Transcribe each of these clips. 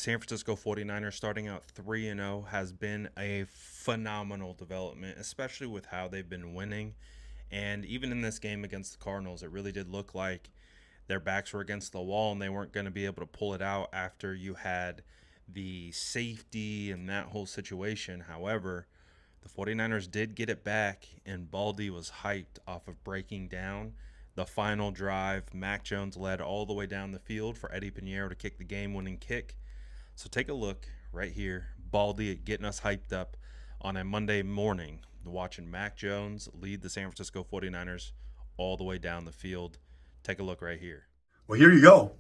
San Francisco 49ers starting out 3-0 has been a phenomenal development, especially with how they've been winning. And even in this game against the Cardinals, it really did look like their backs were against the wall and they weren't going to be able to pull it out after you had the safety and that whole situation. However, the 49ers did get it back, and Baldy was hyped off of breaking down the final drive. Mac Jones led all the way down the field for Eddie Peñeiro to kick the game winning kick. So take a look right here. Baldy getting us hyped up on a Monday morning, watching Mac Jones lead the San Francisco 49ers all the way down the field. Take a look right here. Well, here you go.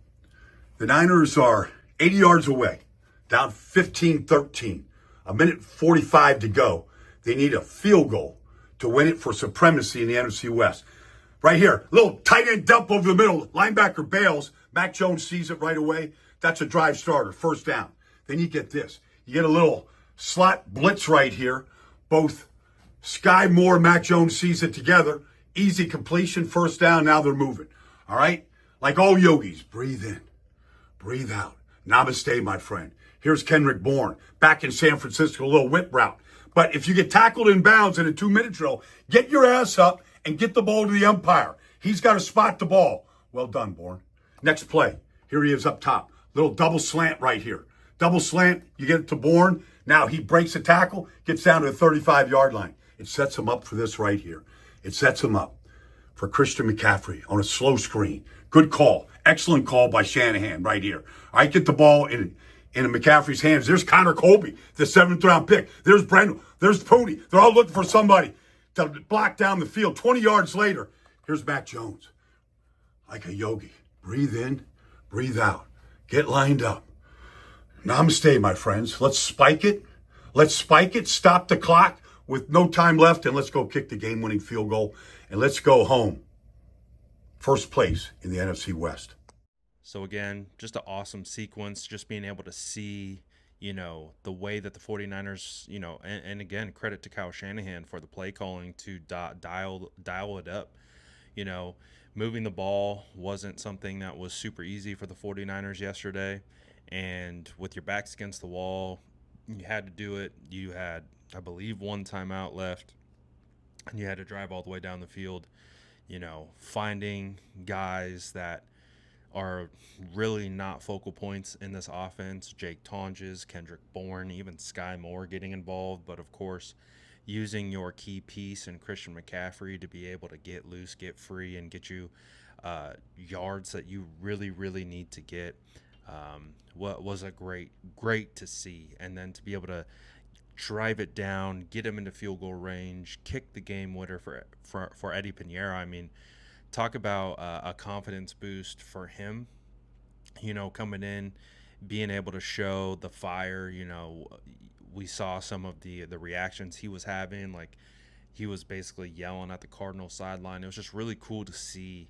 The Niners are 80 yards away, down 15-13. A minute 45 to go. They need a field goal to win it for supremacy in the NFC West. Right here, little tight end dump over the middle. Linebacker bails. Mac Jones sees it right away. That's a drive starter, first down. Then you get this. You get a little slot blitz right here. Both Sky Moore and Mac Jones sees it together. Easy completion, first down. Now they're moving. All right? Like all yogis, breathe in, breathe out. Namaste, my friend. Here's Kendrick Bourne back in San Francisco, a little whip route. But if you get tackled in bounds in a 2-minute drill, get your ass up and get the ball to the umpire. He's got to spot the ball. Well done, Bourne. Next play. Here he is up top. Little double slant right here. Double slant, you get it to Bourne. Now he breaks a tackle, gets down to the 35-yard line. It sets him up for this right here. It sets him up for Christian McCaffrey on a slow screen. Good call. Excellent call by Shanahan right here. I get the ball in McCaffrey's hands. There's Connor Colby, the 7th-round pick. There's Brendel. There's Pooty. They're all looking for somebody to block down the field. 20 yards later, here's Mac Jones. Like a yogi. Breathe in, breathe out. Get lined up. Namaste, my friends. Let's spike it. Let's spike it. Stop the clock with no time left, and let's go kick the game-winning field goal, and let's go home. First place in the NFC West. So again, just an awesome sequence, just being able to see, the way that the 49ers, and again, credit to Kyle Shanahan for the play calling to dial it up. Moving the ball wasn't something that was super easy for the 49ers yesterday. And with your backs against the wall, you had to do it. You had, I believe, one timeout left, and you had to drive all the way down the field, finding guys that are really not focal points in this offense. Jake Tonges, Kendrick Bourne, even Sky Moore getting involved. But, of course, using your key piece in Christian McCaffrey to be able to get loose, get free, and get you yards that you really, really need to get. What was a great to see. And then to be able to drive it down, get him into field goal range, kick the game winner for Eddie Peñeiro. I mean, talk about a confidence boost for him, coming in, being able to show the fire. We saw some of the reactions he was having, like he was basically yelling at the Cardinals sideline. It was just really cool to see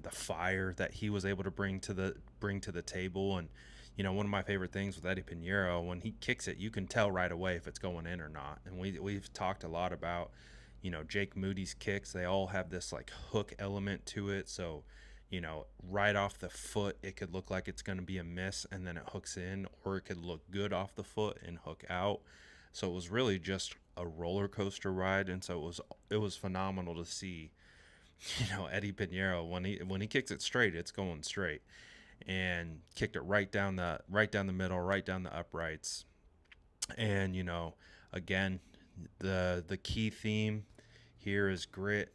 the fire that he was able to bring to the table. And one of my favorite things with Eddie Peñeiro, when he kicks it, you can tell right away if it's going in or not. And we've talked a lot about Jake Moody's kicks. They all have this like hook element to it. So right off the foot, it could look like it's going to be a miss and then it hooks in, or it could look good off the foot and hook out. So it was really just a roller coaster ride. And so it was phenomenal to see Eddie Peñeiro, when he kicks it straight, it's going straight, and kicked it right down the middle, right down the uprights. And again, the key theme here is grit.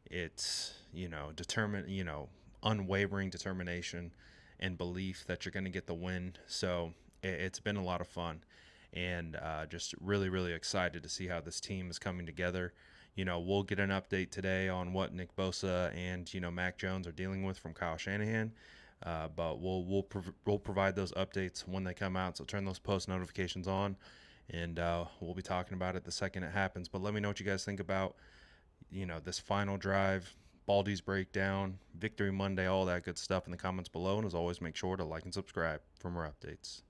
It's unwavering determination and belief that you're going to get the win. So it's been a lot of fun, and just really, really excited to see how this team is coming together. We'll get an update today on what Nick Bosa and Mac Jones are dealing with from Kyle Shanahan, but we'll provide those updates when they come out. So turn those post notifications on, and we'll be talking about it the second it happens. But let me know what you guys think about this final drive, Baldy's breakdown, Victory Monday, all that good stuff in the comments below. And as always, make sure to like and subscribe for more updates.